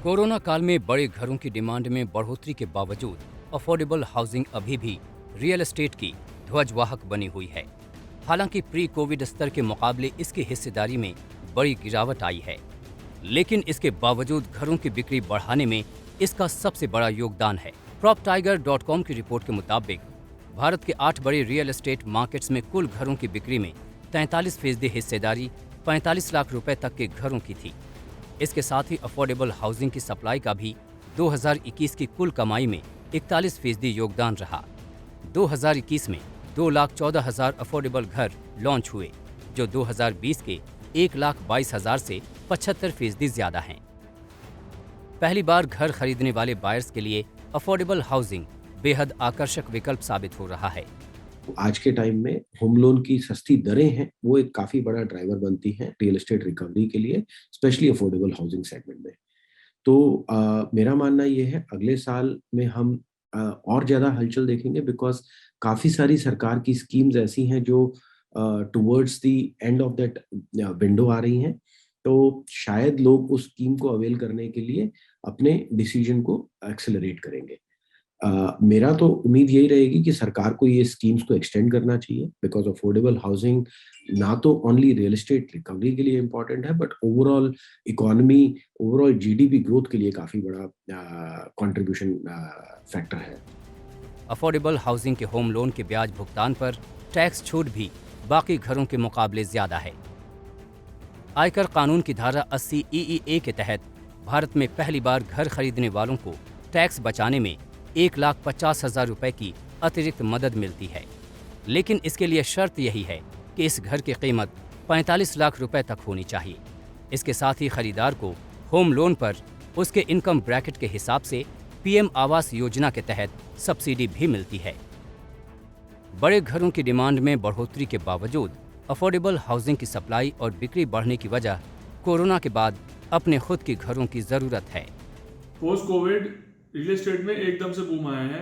Corona काल में बड़े घरों की डिमांड में बढ़ोतरी के बावजूद अफोर्डेबल हाउसिंग अभी भी रियल एस्टेट की ध्वजवाहक बनी हुई है। हालांकि प्री कोविड स्तर के मुकाबले इसकी हिस्सेदारी में बड़ी गिरावट आई है, लेकिन इसके बावजूद घरों की बिक्री बढ़ाने में इसका सबसे बड़ा योगदान है। PropTiger.com की रिपोर्ट के मुताबिक भारत के 8 बड़े रियल एस्टेट मार्केट्स में कुल घरों की बिक्री में 43% हिस्सेदारी 45 लाख रुपए तक के घरों की थी। इसके साथ ही अफोर्डेबल हाउसिंग की सप्लाई का भी 2021 की कुल कमाई में 41% योगदान रहा। 2021 में 2,14,000 अफोर्डेबल घर लॉन्च हुए, जो 2020 के 1,22,000 से 75% ज्यादा हैं। पहली बार घर खरीदने वाले बायर्स के लिए अफोर्डेबल हाउसिंग बेहद आकर्षक विकल्प साबित हो रहा है। आज के टाइम में होम लोन की सस्ती दरें हैं, वो एक काफी बड़ा ड्राइवर बनती हैं रियल एस्टेट रिकवरी के लिए, स्पेशली अफोर्डेबल हाउसिंग सेगमेंट में। तो मेरा मानना ये है अगले साल में हम और ज्यादा हलचल देखेंगे, बिकॉज काफी सारी सरकार की स्कीम्स ऐसी हैं जो towards the end of that window आ रही हैं। तो शायद लोग उस स्कीम को अवेल करने के लिए अपने डिसीजन को एक्सेलरेट करेंगे। मेरा तो उम्मीद यही रहेगी कि सरकार को ये स्कीम्स को एक्सटेंड करना चाहिए, बिकॉज अफोर्डेबल हाउसिंग ना तो ओनली रियल एस्टेट रिकवरी के लिए इम्पोर्टेंट है, but overall economy, overall GDP growth के लिए काफी बड़ा कंट्रीब्यूशन फैक्टर है। अफोर्डेबल हाउसिंग के होम लोन के ब्याज भुगतान पर टैक्स छूट भी बाकी घरों के मुकाबले ज्यादा है। आयकर कानून की धारा 80 EEA के तहत भारत में पहली बार घर खरीदने वालों को टैक्स बचाने में 1,50,000 रुपए की अतिरिक्त मदद मिलती है, लेकिन इसके लिए शर्त यही है कि इस घर की कीमत 45 लाख रुपए तक होनी चाहिए। इसके साथ ही खरीदार को होम लोन पर उसके इनकम ब्रैकेट के हिसाब से PM आवास योजना के तहत सब्सिडी भी मिलती है। बड़े घरों की डिमांड में बढ़ोतरी के बावजूद अफोर्डेबल हाउसिंग की सप्लाई और बिक्री बढ़ने की वजह कोरोना के बाद अपने खुद के घरों की जरूरत है। पोस्ट कोविड रियल एस्टेट में एकदम से बूम आया है।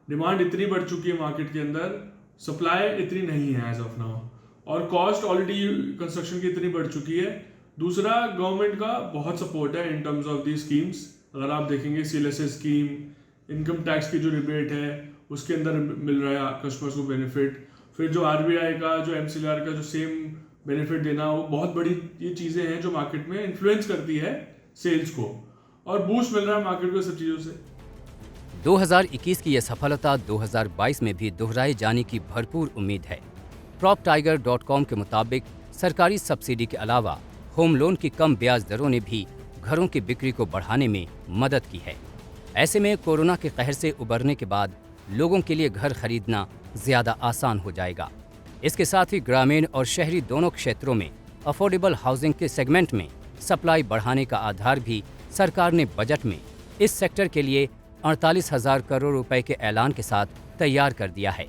डिमांड इतनी बढ़ चुकी है मार्केट के अंदर, सप्लाई इतनी नहीं है एज ऑफ नाउ, और कॉस्ट ऑलरेडी कंस्ट्रक्शन की इतनी बढ़ चुकी है। दूसरा, गवर्नमेंट का बहुत सपोर्ट है in terms of the schemes. अगर आप देखेंगे CLSS स्कीम, इनकम टैक्स की जो रिबेट है उसके अंदर मिल रहा है कस्टमर्स को बेनिफिट। फिर जो RBI का, जो MCLR का जो सेम बेनिफिट देना, वो बहुत बड़ी ये चीज़ें हैं जो मार्केट में इन्फ्लुएंस करती है सेल्स को, और बूस्ट मिल रहा है मार्केट को सब चीज़ों से। 2021 की यह सफलता 2022 में भी दोहराए जाने की भरपूर उम्मीद है। PropTiger.com के मुताबिक सरकारी सब्सिडी के अलावा होम लोन की कम ब्याज दरों ने भी घरों की बिक्री को बढ़ाने में मदद की है। ऐसे में कोरोना के कहर से उबरने के बाद लोगों के लिए घर खरीदना ज्यादा आसान हो जाएगा। इसके साथ ही ग्रामीण और शहरी दोनों क्षेत्रों में अफोर्डेबल हाउसिंग के सेगमेंट में सप्लाई बढ़ाने का आधार भी सरकार ने बजट में इस सेक्टर के लिए 48,000 करोड़ रुपए के ऐलान के साथ तैयार कर दिया है।